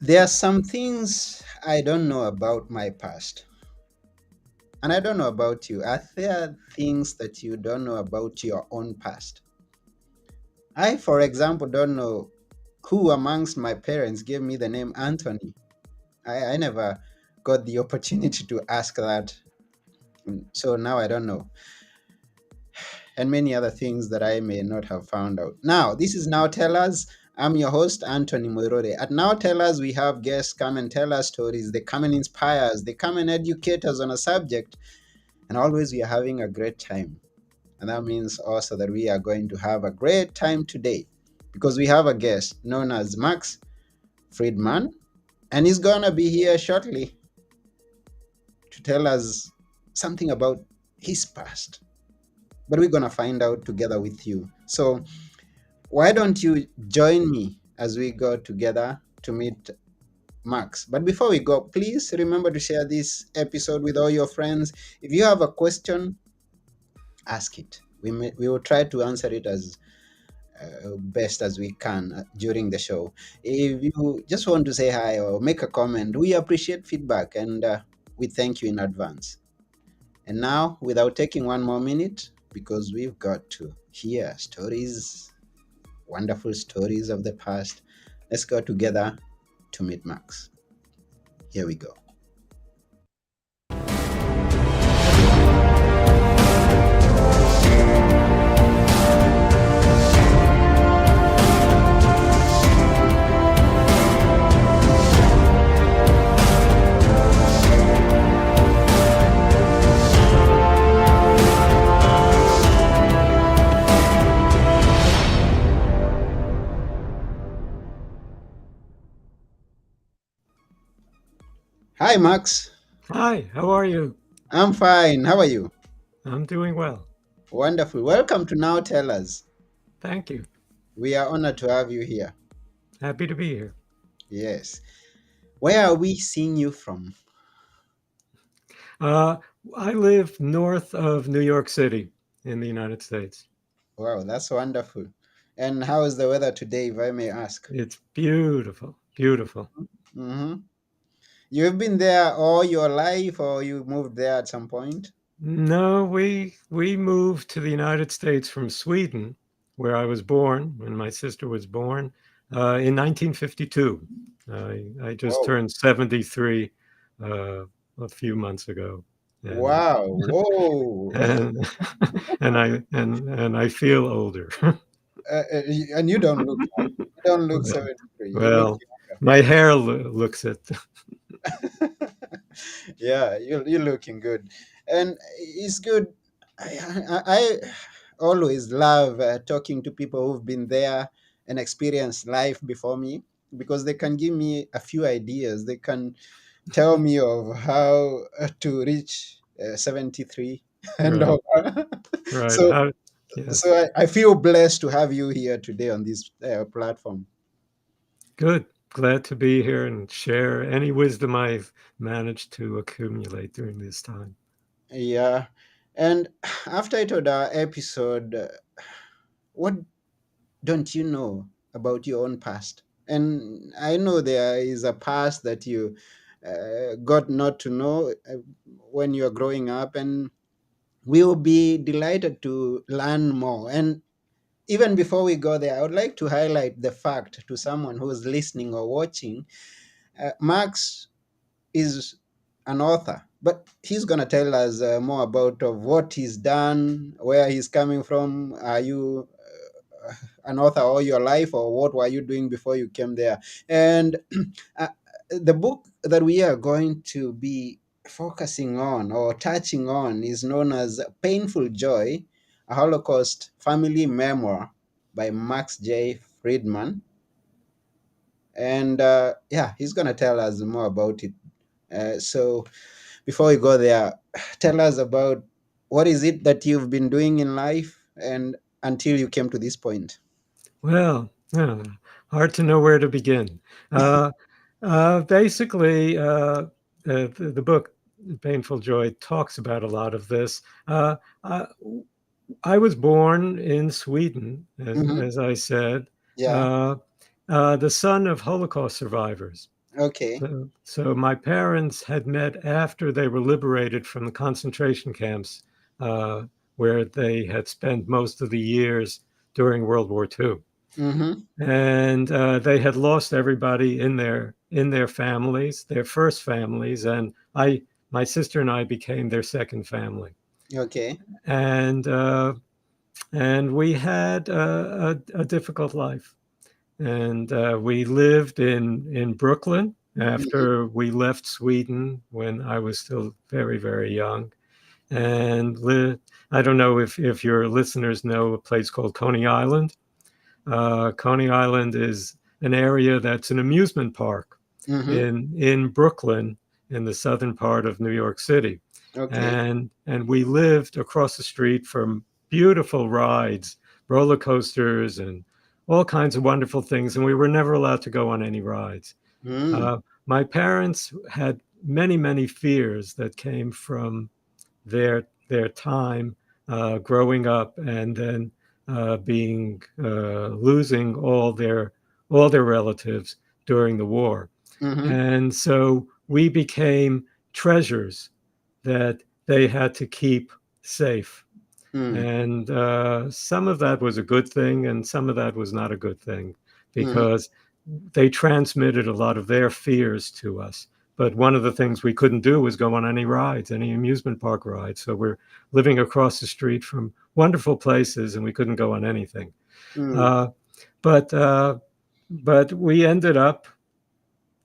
There are some things I don't know about my past, and I don't know about you. Are there things that you don't know about your own past? I, for example, don't know who amongst my parents gave me the name Anthony. I never got the opportunity to ask that. So now I don't know. And many other things that I may not have found out. Now, this is Now Tell Us. I'm your host, Anthony Moirore. At Now Tell Us, we have guests come and tell us stories. They come and inspire us. They come and educate us on a subject. And always we are having a great time. And that means also that we are going to have a great time today because we have a guest known as Max Friedman. And he's going to be here shortly to tell us something about his past. But we're going to find out together with you. So, why don't you join me as we go together to meet Max? But before we go, please remember to share this episode with all your friends. If you have a question, ask it. We will try to answer it as best as we can during the show. If you just want to say hi or make a comment, we appreciate feedback and we thank you in advance. And now, without taking one more minute, because we've got to hear stories, wonderful stories of the past, let's go together to meet Max. Here we go. Hi, Max. Hi, how are you? I'm fine. How are you? I'm doing well. Wonderful. Welcome to Now Tell Us. Thank you. We are honored to have you here. Happy to be here. Yes. Where are we seeing you from? Uh, I live north of New York City in the United States. Wow, that's wonderful. And how is the weather today, if I may ask? It's beautiful, beautiful. Hmm. You've been there all your life, or you moved there at some point? No, we moved to the United States from Sweden, where I was born, when my sister was born, in 1952. I just Whoa. turned 73 a few months ago, and Wow. Whoa. and and I feel older. And you don't look that. You don't look 73. You look Well, my hair looks it. yeah, you're looking good, and it's good. I always love talking to people who've been there and experienced life before me because they can give me a few ideas. They can tell me of how to reach 73 and Right, all. right. so How, yes, I feel blessed to have you here today on this platform. good. Glad to be here and share any wisdom I've managed to accumulate during this time. Yeah, and after I told our episode, what don't you know about your own past? And I know there is a past that you got not to know when you're growing up, and we'll be delighted to learn more. And even before we go there, I would like to highlight the fact to someone who's listening or watching. Max is an author, but he's going to tell us more about of what he's done, where he's coming from. Are you an author all your life, or what were you doing before you came there? And uh, the book that we are going to be focusing on or touching on is known as Painful Joy, a Holocaust Family Memoir by Max J. Friedman. And yeah, he's going to tell us more about it. So before we go there, tell us about what is it that you've been doing in life and until you came to this point. Well, hard to know where to begin. Uh, basically, the book Painful Joy talks about a lot of this. Uh, I was born in Sweden, Hmm. as I said, Yeah. uh, the son of Holocaust survivors. Okay. So my parents had met after they were liberated from the concentration camps, uh, where they had spent most of the years during World War II, Mm-hmm. and they had lost everybody in their families, their first families, and my sister and I became their second family, Okay. and we had a difficult life. And we lived in Brooklyn Mm-hmm. after we left Sweden when I was still very, very young. And I don't know if your listeners know a place called Coney Island. Coney Island is an area that's an amusement park Mm-hmm. in Brooklyn, in the southern part of New York City, Okay. and we lived across the street from beautiful rides, roller coasters, and all kinds of wonderful things. And we were never allowed to go on any rides. Mm. Uh, my parents had many fears that came from their time growing up and then being losing all their relatives during the war, Mm-hmm. and so we became treasures that they had to keep safe. Mm. And some of that was a good thing, and some of that was not a good thing Mm-hmm. because they transmitted a lot of their fears to us. But one of the things we couldn't do was go on any rides, any amusement park rides. So we're living across the street from wonderful places, and we couldn't go on anything. Mm. Uh, but we ended up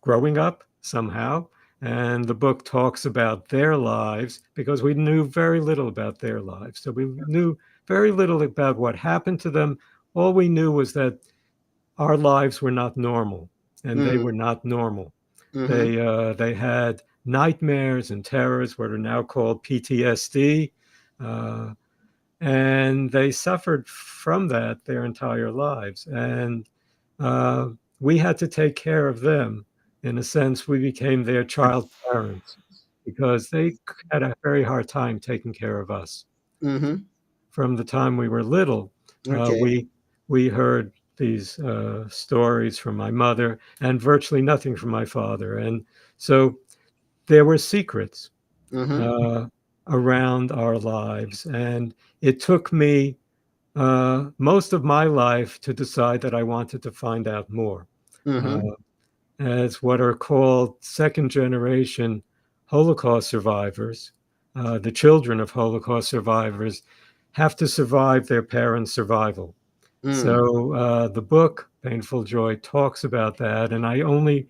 growing up somehow. And the book talks about their lives because we knew very little about their lives. So we knew very little about what happened to them. All we knew was that our lives were not normal, and they Mm. were not normal. Mm-hmm. They had nightmares and terrors, what are now called PTSD, uh, and they suffered from that their entire lives. And uh, we had to take care of them. In a sense, we became their child parents because they had a very hard time taking care of us. Mm-hmm. From the time we were little, Okay. we heard these stories from my mother and virtually nothing from my father, and so there were secrets Mm-hmm. uh, around our lives, and it took me most of my life to decide that I wanted to find out more. Uh, Mm-hmm. as what are called second generation Holocaust survivors, the children of Holocaust survivors have to survive their parents' survival. Mm. So the book, Painful Joy, talks about that. And I only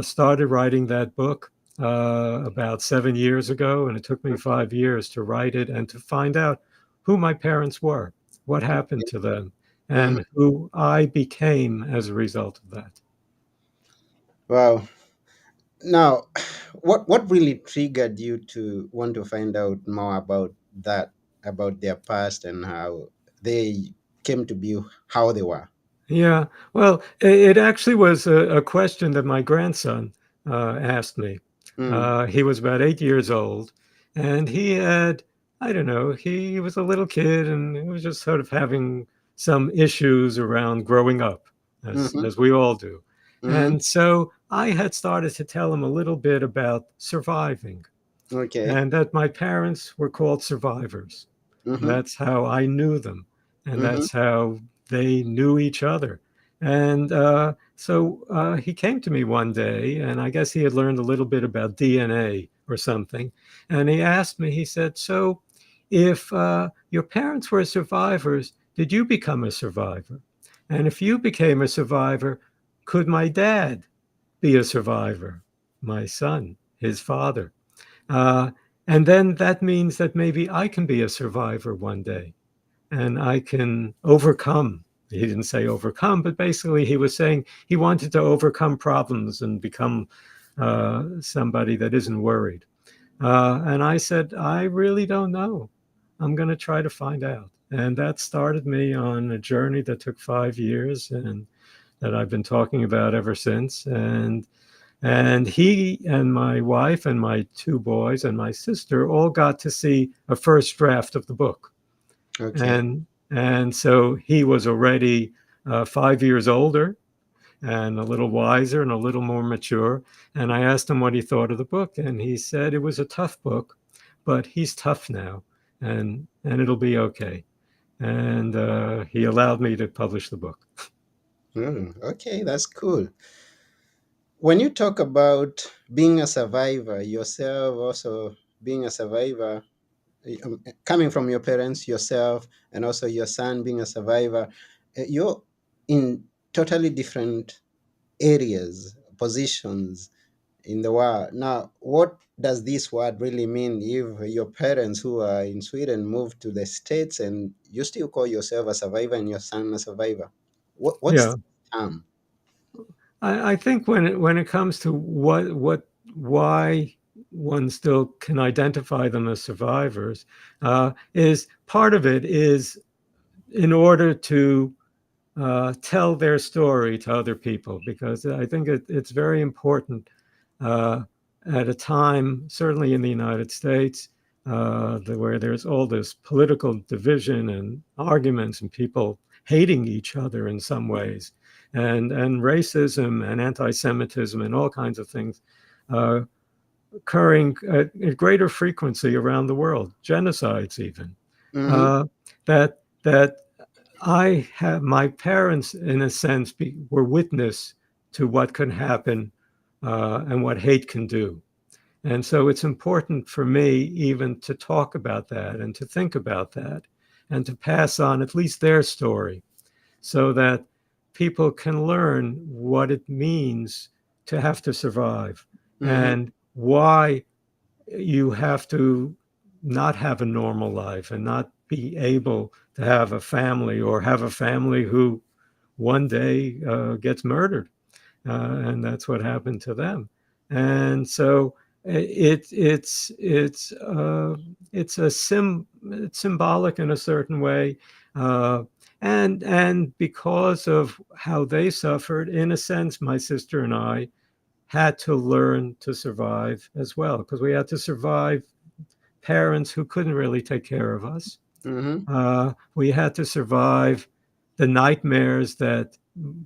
started writing that book about 7 years ago. And it took me 5 years to write it and to find out who my parents were, what happened to them, Mm-hmm. and who I became as a result of that. Wow. Now, what really triggered you to want to find out more about that, about their past and how they came to be how they were? Yeah, well, it actually was a question that my grandson asked me. Mm. He was about 8 years old, and he had, I don't know, he was a little kid, and he was just sort of having some issues around growing up, Mm-hmm. as we all do. Mm-hmm. And so I had started to tell him a little bit about surviving, Okay. and that my parents were called survivors. Mm-hmm. That's how I knew them, and Mm-hmm. that's how they knew each other. And so he came to me one day, and I guess he had learned a little bit about DNA or something. And he asked me, he said, "So, if your parents were survivors, did you become a survivor? And if you became a survivor, could my dad be a survivor? My son, his father." Uh, and then that means that maybe I can be a survivor one day and I can overcome. He didn't say overcome, but basically he was saying he wanted to overcome problems and become somebody that isn't worried. And I said, I really don't know. I'm going to try to find out. And that started me on a journey that took 5 years and that I've been talking about ever since. And he and my wife and my two boys and my sister all got to see a first draft of the book. Okay. And so he was already 5 years older, and a little wiser and a little more mature. And I asked him what he thought of the book, and he said it was a tough book, but he's tough now, and it'll be okay. And he allowed me to publish the book. Okay, that's cool. When you talk about being a survivor, yourself also being a survivor, coming from your parents, yourself, and also your son being a survivor, you're in totally different areas, positions in the world. Now, what does this word really mean if your parents who are in Sweden moved to the States and you still call yourself a survivor and your son a survivor? What's Yeah, the term? I think when it comes to what why one still can identify them as survivors, is part of it is in order to tell their story to other people, because I think it's very important uh, at a time, certainly in the United States, where there's all this political division and arguments and people hating each other in some ways, and racism and anti-Semitism and all kinds of things uh, occurring at greater frequency around the world, genocides even. Mm-hmm, That I have my parents, in a sense, were witness to what can happen and what hate can do. And so it's important for me even to talk about that and to think about that and to pass on at least their story so that people can learn what it means to have to survive mm-hmm, and why you have to not have a normal life and not be able to have a family or have a family who one day gets murdered, and that's what happened to them. And so it's a it's symbolic in a certain way, uh, and because of how they suffered, in a sense, my sister and I had to learn to survive as well, because we had to survive parents who couldn't really take care of us. mm-hmm, We had to survive the nightmares that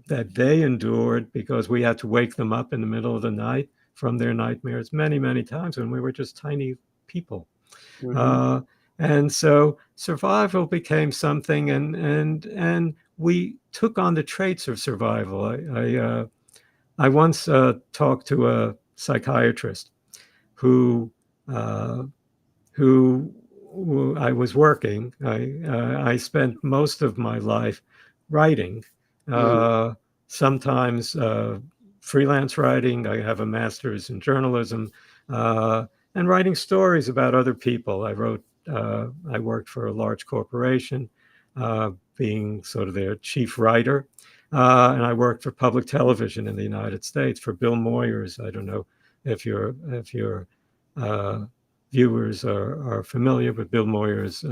they endured, because we had to wake them up in the middle of the night from their nightmares many, many times when we were just tiny people. mm-hmm, Uh, and so survival became something, and we took on the traits of survival. I once talked to a psychiatrist who uh, who I was working. I spent most of my life writing, mm-hmm, uh, sometimes freelance writing. I have a master's in journalism, and writing stories about other people. I worked for a large corporation, being sort of their chief writer. And I worked for public television in the United States for Bill Moyers. I don't know if you're uh, viewers are familiar, but Bill Moyers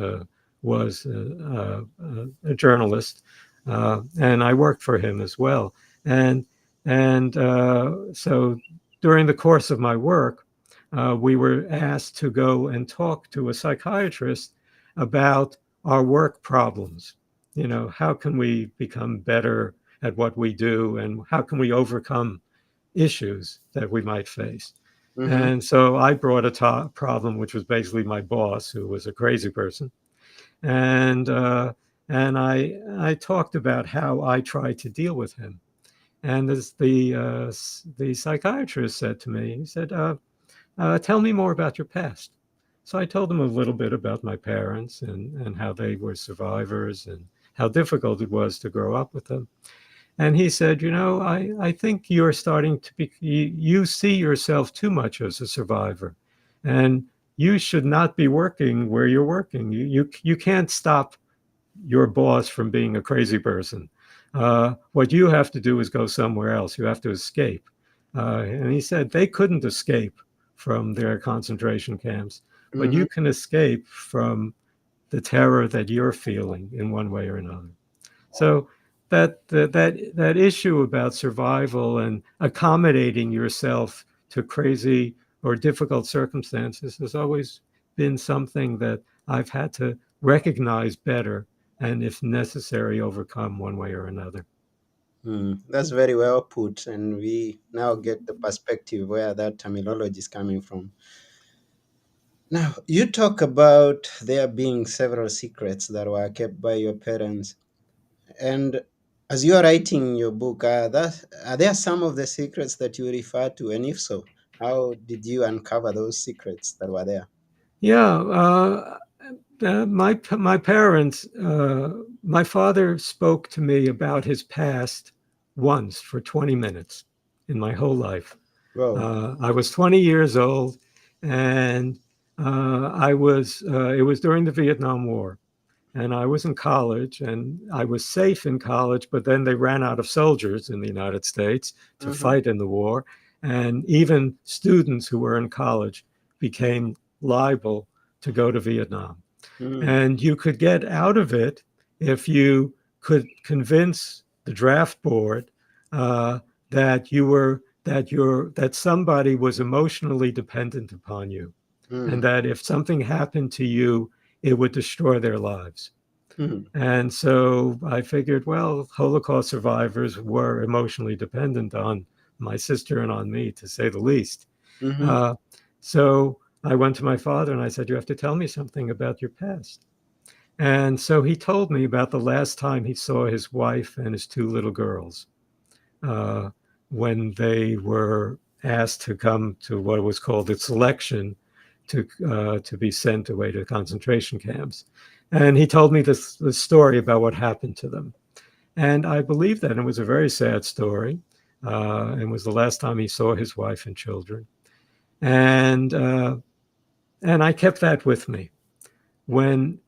was a journalist, and I worked for him as well. And so during the course of my work, we were asked to go and talk to a psychiatrist about our work problems. You know, how can we become better at what we do, and how can we overcome issues that we might face? mm-hmm, And so I brought a problem, which was basically my boss, who was a crazy person, and I talked about how I tried to deal with him. And as the psychiatrist said to me, he said, "Tell me more about your past." So I told him a little bit about my parents and how they were survivors and how difficult it was to grow up with them. And he said, I think you're starting to you see yourself too much as a survivor. And you should not be working where you're working. You can't stop your boss from being a crazy person. What you have to do is go somewhere else. You have to escape. And he said they couldn't escape from their concentration camps, but mm-hmm, you can escape from the terror that you're feeling in one way or another. So that issue about survival and accommodating yourself to crazy or difficult circumstances has always been something that I've had to recognize better and, if necessary, overcome one way or another. That's very well put, and we now get the perspective where that terminology is coming from. Now, you talk about there being several secrets that were kept by your parents, and as you are writing your book, are there some of the secrets that you refer to, and if so, how did you uncover those secrets that were there? Yeah, my parents, my father spoke to me about his past once for 20 minutes in my whole life. Well, I was 20 years old, and it was during the Vietnam War, and I was in college, and I was safe in college, but then they ran out of soldiers in the United States to mm-hmm, fight in the war, and even students who were in college became liable to go to Vietnam. mm-hmm, And you could get out of it if you could convince the draft board uh, that somebody was emotionally dependent upon you, and mm-hmm, that if something happened to you, it would destroy their lives. mm-hmm, And so I figured, well, Holocaust survivors were emotionally dependent on my sister and on me, to say the least. mm-hmm, Uh, so I went to my father and I said, you have to tell me something about your past. And so he told me about the last time he saw his wife and his two little girls uh, when they were asked to come to what was called a selection to be sent away to concentration camps. And he told me this story about what happened to them. And I believed that. It was a very sad story. And was the last time he saw his wife and children. And and I kept that with me. When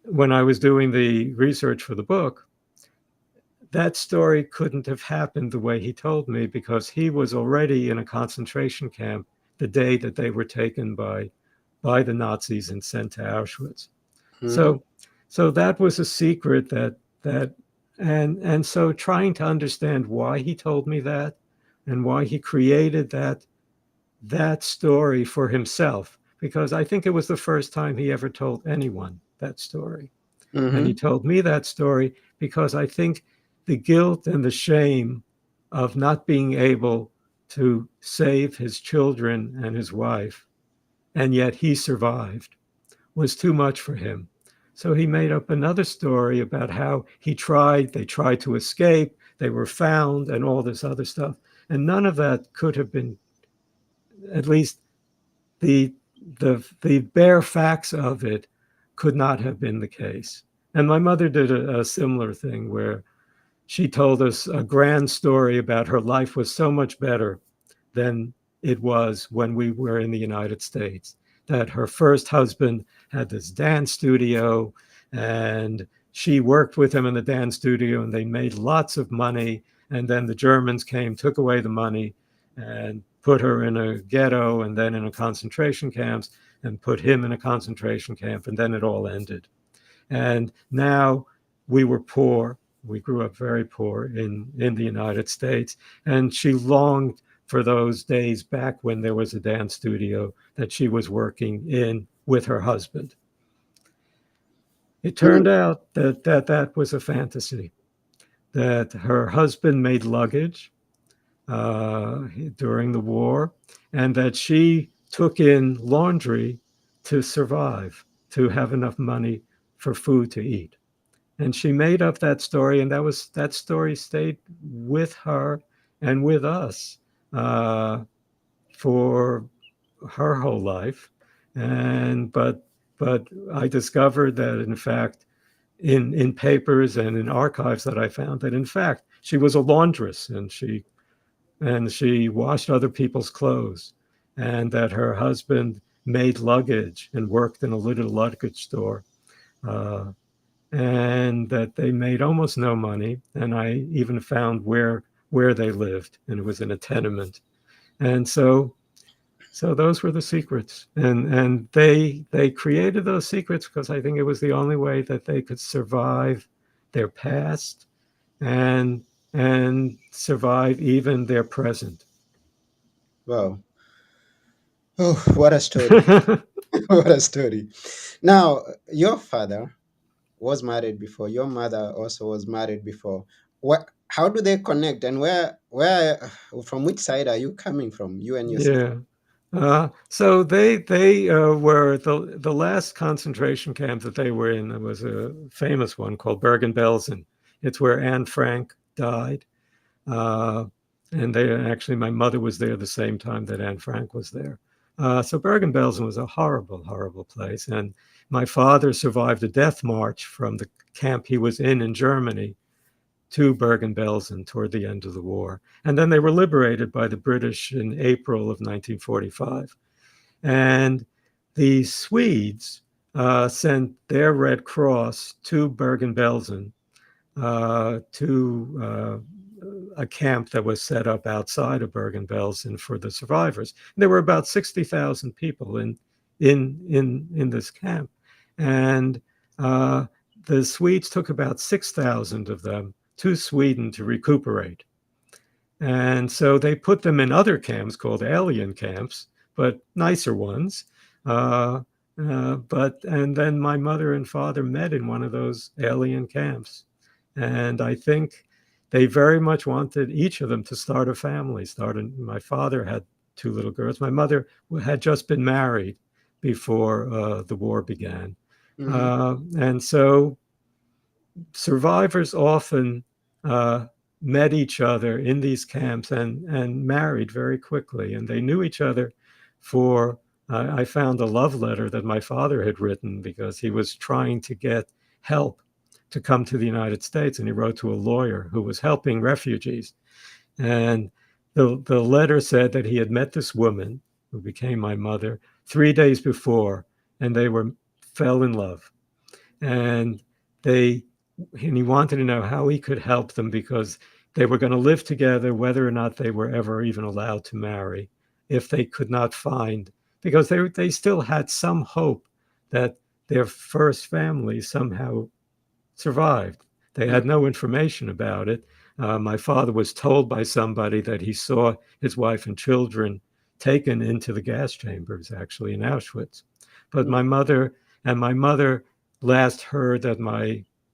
when I was doing the research for the book, that story couldn't have happened the way he told me because he was already in a concentration camp the day that they were taken by the Nazis and sent to Auschwitz. mm-hmm, So so that was a secret that and so trying to understand why he told me that and why he created that story for himself, because I think it was the first time he ever told anyone that story. And he mm-hmm, told me that story because I think the guilt and the shame of not being able to save his children and his wife, and yet he survived, was too much for him. So he made up another story about how they tried to escape, they were found, and all this other stuff. And none of that could have been, at least the the bare facts of it could not have been the case. And my mother did a similar thing where she told us a grand story about her life was so much better than it was when we were in the United States. That her first husband had this dance studio, and she worked with him in the dance studio, and they made lots of money. And then the Germans came, took away the money, and put her in a ghetto, and then in a concentration camps, and put him in a concentration camp, and then it all ended. And now we were poor. We grew up very poor in the United States. And she longed for those days back when there was a dance studio that she was working in with her husband. It turned mm-hmm. out that was a fantasy, that her husband made luggage during the war, and that she took in laundry to survive, to have enough money for food to eat. And she made up that story, and that story stayed with her and with us uh, for her whole life. And but I discovered that in fact, in papers and in archives that I found, that in fact she was a laundress, and she washed other people's clothes, and that her husband made luggage and worked in a little luggage store. Uh, and that they made almost no money. And I even found where they lived, and it was in a tenement. And so those were the secrets, and they created those secrets because I think it was the only way that they could survive their past and and survive even their present. Wow. Oh, what a story. What a story. Now, your father was married before. Your mother also was married before. What? How do they connect, and where from which side are you coming from, you and your sister? Yeah. So they were the last concentration camp that they were in. There was a famous one called Bergen-Belsen. It's where Anne Frank died. Uh, and they actually, my mother was there the same time that Anne Frank was there. So Bergen-Belsen was a horrible, horrible place. And my father survived a death march from the camp he was in Germany to Bergen-Belsen toward the end of the war. And then they were liberated by the British in April of 1945. And the Swedes sent their Red Cross to Bergen-Belsen to a camp that was set up outside of Bergen-Belsen for the survivors. And there were about 60,000 people in this camp, and uh, the Swedes took about 6,000 of them to Sweden to recuperate. And so they put them in other camps called alien camps, but nicer ones. Uh, but and then my mother and father met in one of those alien camps, and I think they very much wanted each of them to start a family. My father had two little girls. My mother had just been married before the war began, Hmm. and so survivors often uh, met each other in these camps and married very quickly. And they knew each other for, I found a love letter that my father had written because he was trying to get help to come to the United States. And he wrote to a lawyer who was helping refugees. And the letter said that he had met this woman who became my mother 3 days before, and they were fell in love. And they and he wanted to know how he could help them because they were going to live together whether or not they were ever even allowed to marry, if they could not find, because they still had some hope that their first family somehow survived. They had no information about it. My father was told by somebody that he saw his wife and children taken into the gas chambers, actually in Auschwitz. But my mother last heard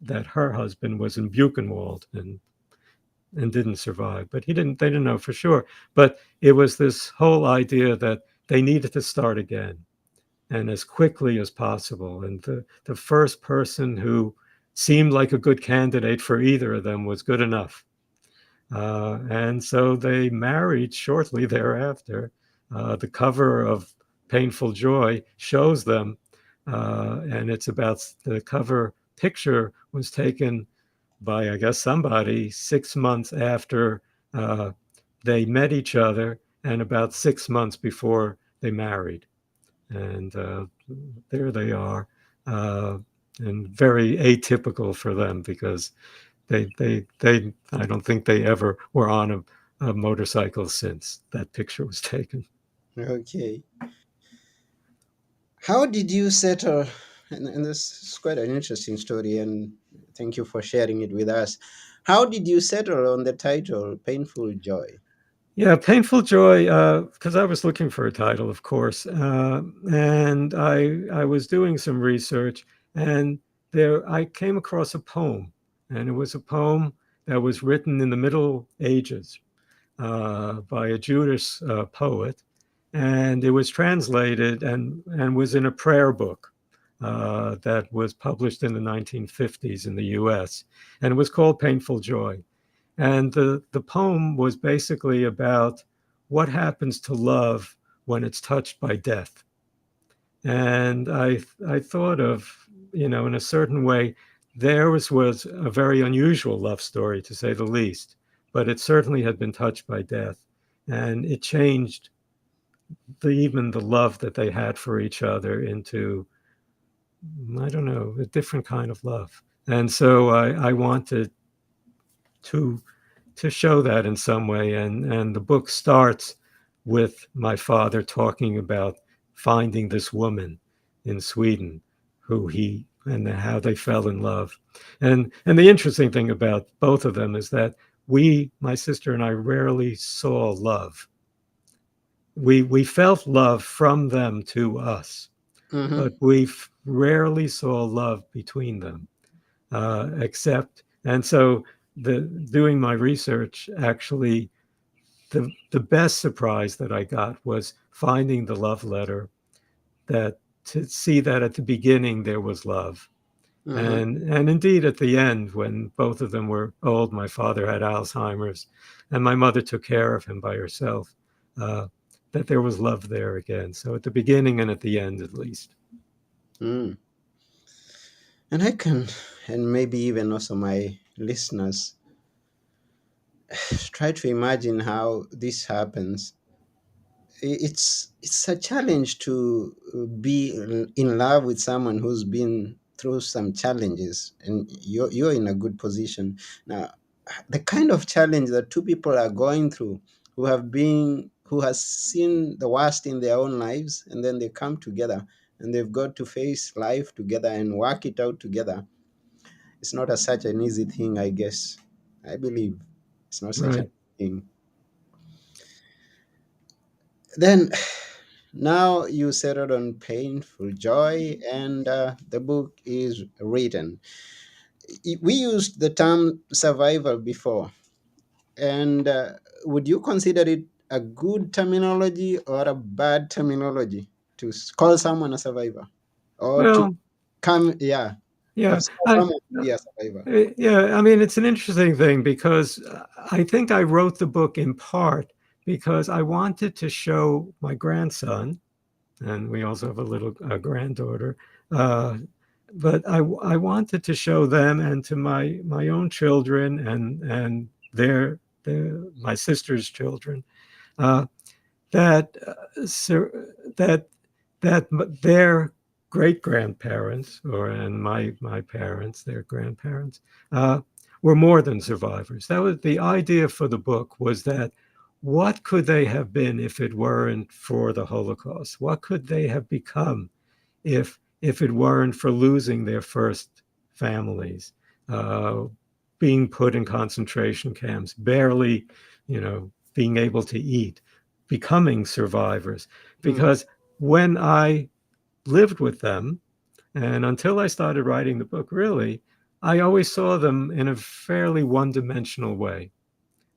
that her husband was in Buchenwald and didn't survive. But they didn't know for sure. But it was this whole idea that they needed to start again and as quickly as possible. And the first person who seemed like a good candidate for either of them was good enough. And so they married shortly thereafter. The cover of Painful Joy shows them, and it's about the cover picture was taken by, I guess, somebody 6 months after uh, they met each other and about 6 months before they married. And there they are, uh, and very atypical for them because they I don't think they ever were on a motorcycle since that picture was taken. Okay. How did you settle? And this is quite an interesting story, and thank you for sharing it with us. How did you settle on the title Painful Joy? Yeah, Painful Joy, because I was looking for a title, of course, and I was doing some research, and there I came across a poem, and it was a poem that was written in the Middle Ages by a Jewish poet, and it was translated and was in a prayer book that was published in the 1950s in the U.S., and it was called Painful Joy. And the poem was basically about what happens to love when it's touched by death. And I thought of, in a certain way, theirs was a very unusual love story, to say the least, but it certainly had been touched by death. And it changed even the love that they had for each other into, I don't know, a different kind of love. And so I wanted to to show that in some way. And the book starts with my father talking about finding this woman in Sweden who he and how they fell in love. And the interesting thing about both of them is that my sister and I, rarely saw love. We felt love from them to us, Mm-hmm. but we rarely saw love between them, except and so the doing my research, actually, the best surprise that I got was finding the love letter, that to see that at the beginning there was love. Mm-hmm. And indeed, at the end, when both of them were old, my father had Alzheimer's, and my mother took care of him by herself. Uh, that there was love there again. So at the beginning and at the end, at least. Mm. And I can, and maybe even also my listeners, try to imagine how this happens. It's a challenge to be in love with someone who's been through some challenges, and you're in a good position now. The kind of challenge that two people are going through, who has seen the worst in their own lives, and then they come together and they've got to face life together and work it out together. It's not such an easy thing, I guess. I believe it's not such a Right. thing. Then now you settled on painful joy, and the book is written. We used the term survival before, and would you consider it a good terminology or a bad terminology to call someone a survivor, or to Well, come, yeah, yeah. someone to be a survivor? Yeah. I mean, it's an interesting thing because I think I wrote the book in part because I wanted to show my grandson, and we also have a little granddaughter. Uh, but I wanted to show them and to my own children and their my sister's children, uh, that so that that their great grandparents, or and my parents, their grandparents, uh, were more than survivors. That was the idea for the book, was that what could they have been if it weren't for the Holocaust? What could they have become if it weren't for losing their first families, uh, being put in concentration camps, barely, being able to eat, becoming survivors? Mm, Because when I lived with them, and until I started writing the book, really, I always saw them in a fairly one-dimensional way,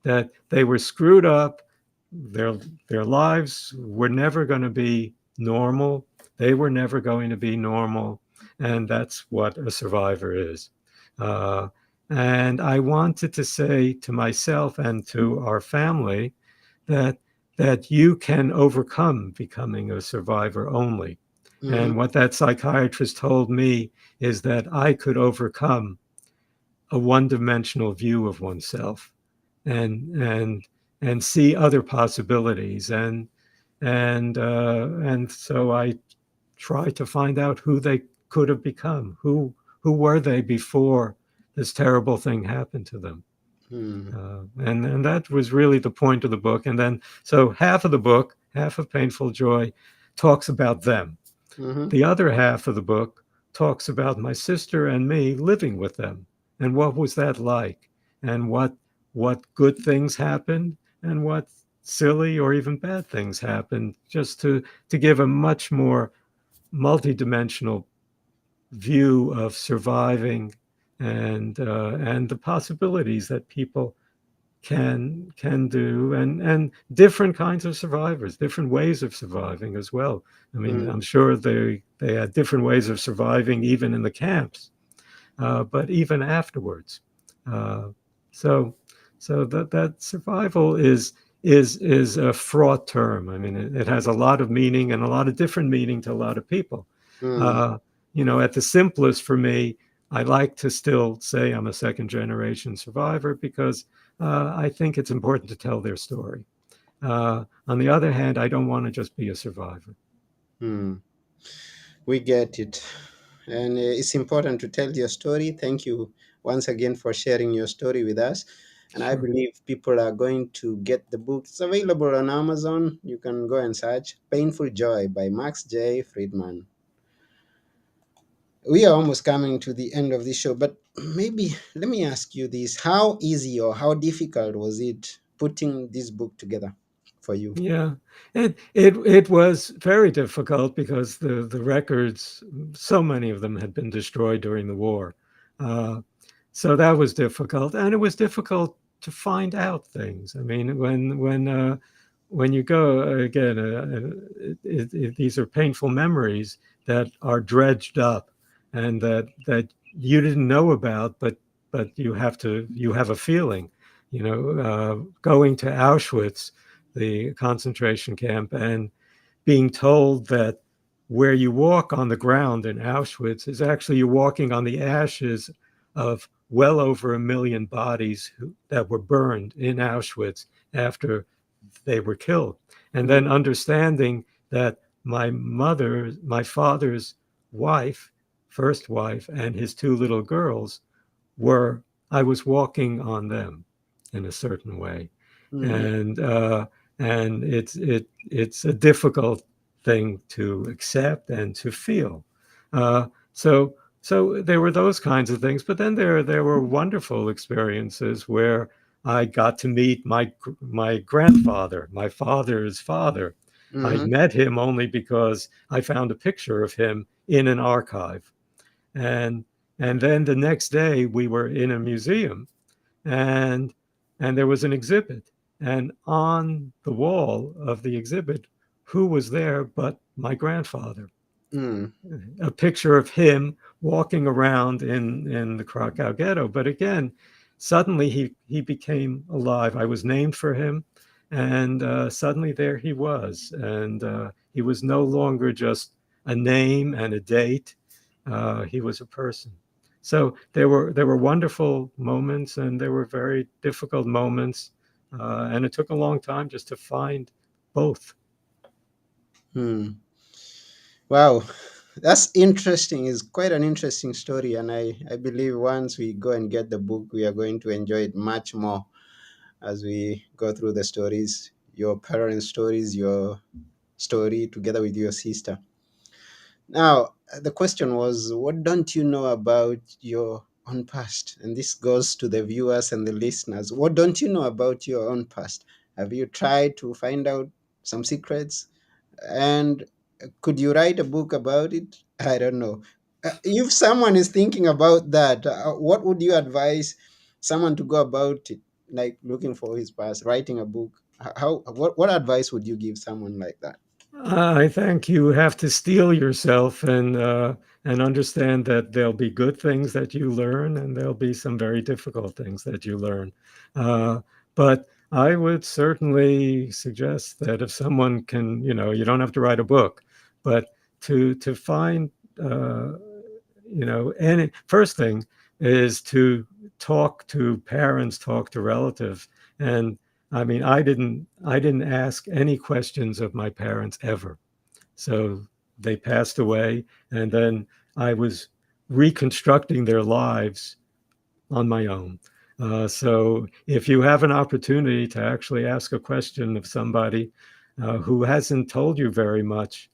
that they were screwed up. Their their lives were never going to be normal. They were never going to be normal, and that's what a survivor is. Uh, and I wanted to say to myself and to our family that you can overcome becoming a survivor only. mm-hmm, And what that psychiatrist told me is that I could overcome a one-dimensional view of oneself, and see other possibilities, and so I try to find out who they could have become, who were they before this terrible thing happened to them. mm, And that was really the point of the book. And then, so half of the book, half of Painful Joy, talks about them. mm-hmm, The other half of the book talks about my sister and me living with them, and what was that like, and what good things happened, and what silly or even bad things happened, just to give a much more multidimensional view of surviving, and the possibilities that people can do, and different kinds of survivors, different ways of surviving as well. I mean, mm, I'm sure they had different ways of surviving even in the camps, but even afterwards. Uh, so that survival is a fraught term. I mean, it has a lot of meaning, and a lot of different meaning to a lot of people. mm, Uh, at the simplest for me, I like to still say I'm a second generation survivor, because I think it's important to tell their story. On the other hand, I don't want to just be a survivor. mm. We get it. And it's important to tell your story. Thank you once again for sharing your story with us. And I Sure. believe people are going to get the book. It's available on Amazon. You can go and search Painful Joy by Max J. Friedman. We are almost coming to the end of this show, but maybe let me ask you this. How easy or how difficult was it putting this book together for you? Yeah, it was very difficult because the records, so many of them had been destroyed during the war. Uh, so that was difficult, and it was difficult to find out things. I mean, when you go again, these are painful memories that are dredged up, and that you didn't know about, but you have a feeling, going to Auschwitz, the concentration camp, and being told that where you walk on the ground in Auschwitz is actually you're walking on the ashes of well over 1 million bodies that were burned in Auschwitz after they were killed. And Mm, then understanding that my father's wife, first wife, and his two little girls were, I was walking on them in a certain way. mm, And it's a difficult thing to accept and to feel. Uh, so so there were those kinds of things, but then there were wonderful experiences where I got to meet my grandfather, my father's father. I'd mhm, met him only because I found a picture of him in an archive, and and then the next day we were in a museum, and there was an exhibit, and on the wall of the exhibit, who was there but my grandfather? mm, A picture of him walking around in the Krakow ghetto. But again, suddenly he became alive. I was named for him, and suddenly there he was, and he was no longer just a name and a date. He was a person. So there were wonderful moments, and there were very difficult moments, and it took a long time just to find both. mm. Wow, that's interesting. It's quite an interesting story, and I believe once we go and get the book, we are going to enjoy it much more as we go through the stories, your parents' stories, your story together with your sister. Now, the question was, what don't you know about your own past? And this goes to the viewers and the listeners. What don't you know about your own past? Have you tried to find out some secrets? And could you write a book about it? I don't know. If someone is thinking about that, what would you advise someone to go about it? Like looking for his past, writing a book. What advice would you give someone like that? I think you have to steel yourself and understand that there'll be good things that you learn, and there'll be some very difficult things that you learn. Uh, but I would certainly suggest that if someone can, you don't have to write a book, but to find, and first thing is to talk to parents, talk to relatives, and I mean, I didn't ask any questions of my parents ever. So they passed away, and then I was reconstructing their lives on my own. So if you have an opportunity to actually ask a question of somebody who hasn't told you very much,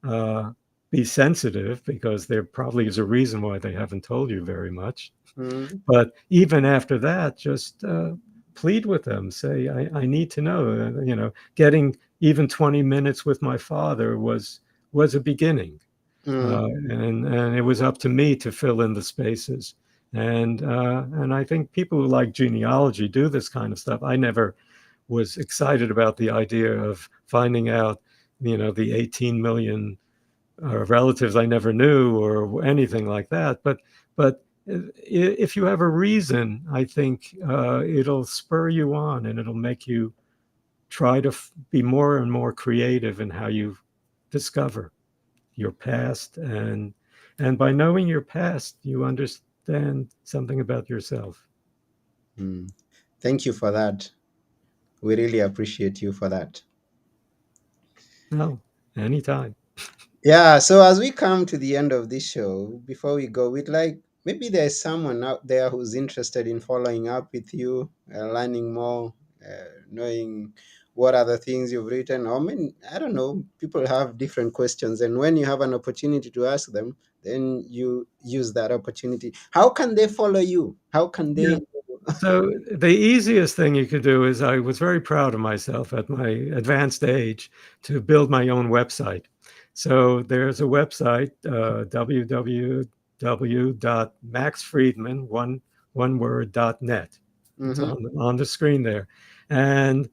uh, be sensitive, because there probably is a reason why they haven't told you very much. Mm, But even after that, just plead with them. Say, I need to know. Getting even 20 minutes with my father was a beginning, mm, and it was up to me to fill in the spaces. And I think people who like genealogy do this kind of stuff. I never was excited about the idea of finding out, the 18 million relatives I never knew or anything like that. But if you have a reason, I think it'll spur you on, and it'll make you try to be more and more creative in how you discover your past, and by knowing your past, you understand something about yourself. mm. Thank you for that. We really appreciate you for that. No, anytime. Yeah, so as we come to the end of this show, before we go, we'd like maybe there's someone out there who's interested in following up with you, learning more, knowing what other things you've written. Or, I mean, I don't know, people have different questions. And when you have an opportunity to ask them, then you use that opportunity. How can they follow you? How can Yeah. they? So the easiest thing you could do is, I was very proud of myself at my advanced age to build my own website. So there's a website, www.maxfriedman, one one word, .net. It's Mm-hmm. on the screen there. And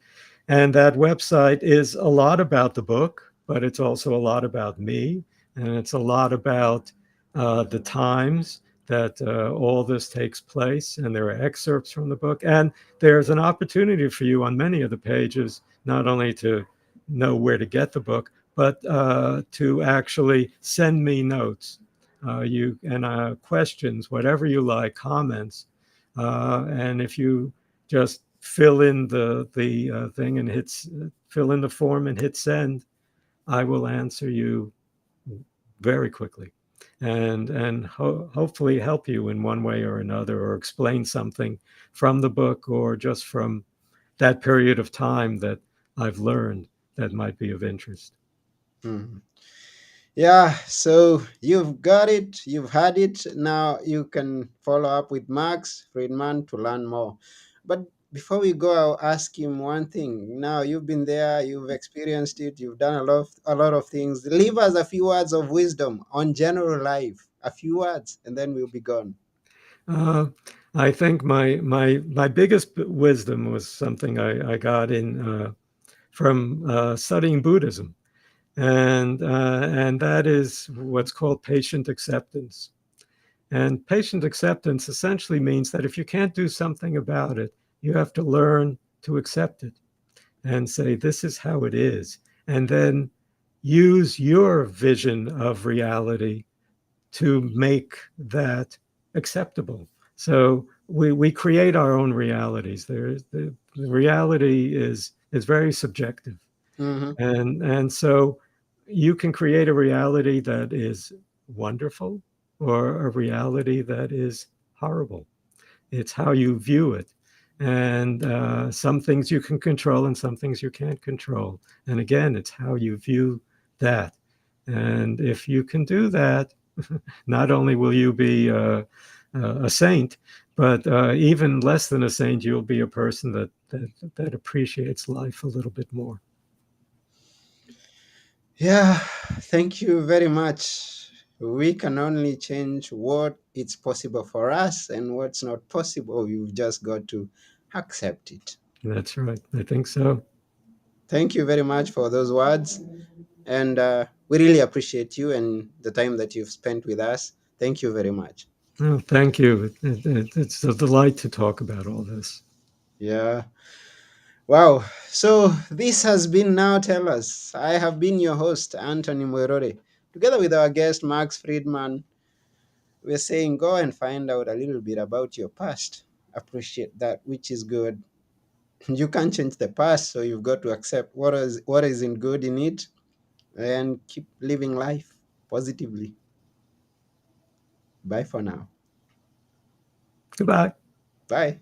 and that website is a lot about the book, but it's also a lot about me, and it's a lot about the times that all this takes place. And there are excerpts from the book, and there's an opportunity for you on many of the pages not only to know where to get the book, but to actually send me notes, you and questions, whatever you like, comments, and if you just fill in the thing and fill in the form and hit send, I will answer you very quickly, and hopefully help you in one way or another, or explain something from the book or just from that period of time that I've learned that might be of interest. Mm-hmm. Yeah, so you've got it, you've had it. Now you can follow up with Max Friedman to learn more. But before we go, I'll ask him one thing. Now you've been there, you've experienced it, you've done a lot of things. Leave us a few words of wisdom on general life. A few words, and then we'll be gone. Uh, I think my biggest wisdom was something I got in from studying Buddhism, and that is what's called patient acceptance. And patient acceptance essentially means that if you can't do something about it, you have to learn to accept it and say, this is how it is. And then use your vision of reality to make that acceptable. So we create our own realities. The reality is very subjective. Mm-hmm. And so you can create a reality that is wonderful or a reality that is horrible. It's how you view it. And some things you can control and some things you can't control. And again, it's how you view that. And if you can do that, not only will you be a saint, but even less than a saint, you'll be a person that appreciates life a little bit more. Yeah, thank you very much. We can only change what it's possible for us, and what's not possible, you've just got to accept it. That's right. I think so. Thank you very much for those words. And we really appreciate you and the time that you've spent with us. Thank you very much. Oh, thank you. It's a delight to talk about all this. Yeah. Wow. So this has been Now Tell Us. I have been your host, Anthony Moirore. Together with our guest, Max Friedman, we're saying go and find out a little bit about your past. Appreciate that, which is good. You can't change the past, so you've got to accept what isn't good in it and keep living life positively. Bye for now. Goodbye. Bye.